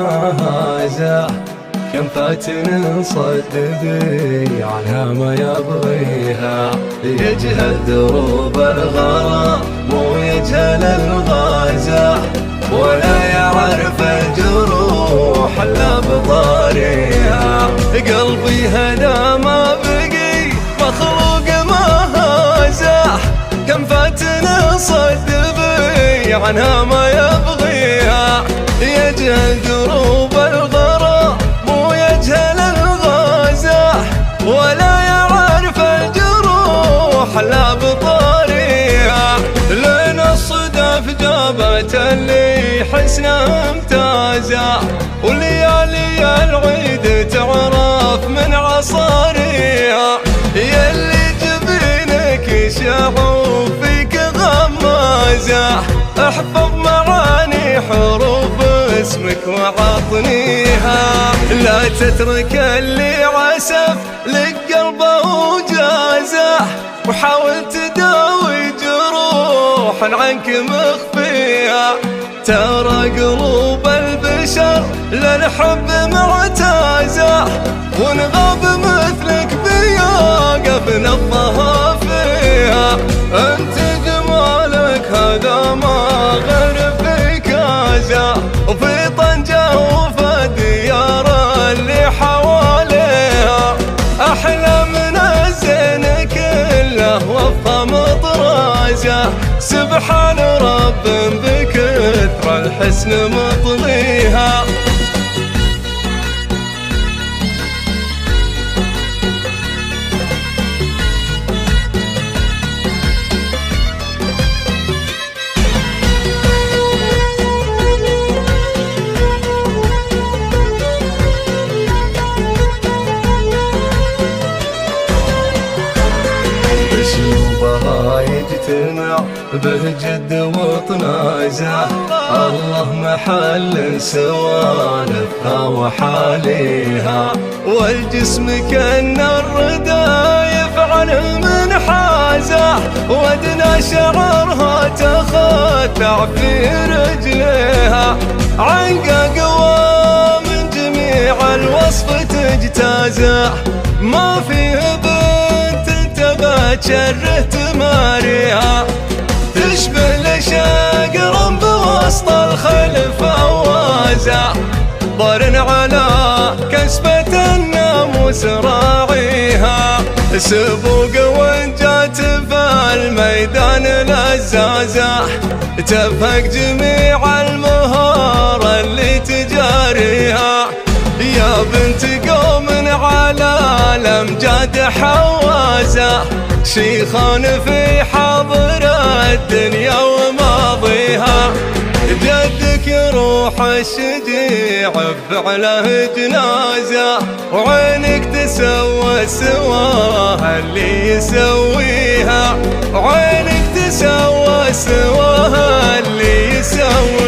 هازع كم فاتن صدبي عنها ما يبغيها. يجهل دروب الغرام مو يجهل الغازع، ولا يعرف الجروح الا بطاريها. قلبي هدا ما بقي مخلوق ما هازع كم فاتن صدبي عنها ما يبغيها. يجهل دروب الغرام مو يجهل الغازع، ولا يعرف الجروح لا بطاريها. لين الصدف جابت اللي حسنها امتازع، وليالي العيد تعرف من عصاريها. يلي جبينك يشع وفيك غمازة، احفظ معاني حروف اسمك وعطنيها. لا تترك اللي عسف لك قلبه وجازح، وحاول تداوي جروح عنك مخفيها. ترى قلوب البشر للحب معتازة، ونغاب مثلك بياقف نبضها فيها. انت جمالك هذا ما غير فيك ازا، وفي طنجة وفي الديار اللي حواليها. احلى من الزين كله وفخم طرازه، سبحان رب بكثر الحسن مطليها. اسلوبها يجتمع بجد وطنازع، الله محل سوالفها وحاليها. والجسم كان الردى يفعل من حازة، ودنا شعرها تخثع في رجليها. عنقى قوى من جميع الوصف تجتازع، ما فيه شره تماريها. تشبه لشقر بوسط الخلف أوازع، ضرن على كسبة الناموس راعيها. سبوق وان جات في الميدان لزازع، تفهق جميع المهارة اللي تجاريها. يا بنت قوم على الأمجاد حوازة، شيخان في حاضر الدنيا وماضيها. جدك يروح الشجيع بفعله جنازة، وعينك تسوى سواها اللي يسويها. وعينك تسوى سواها اللي يسويها.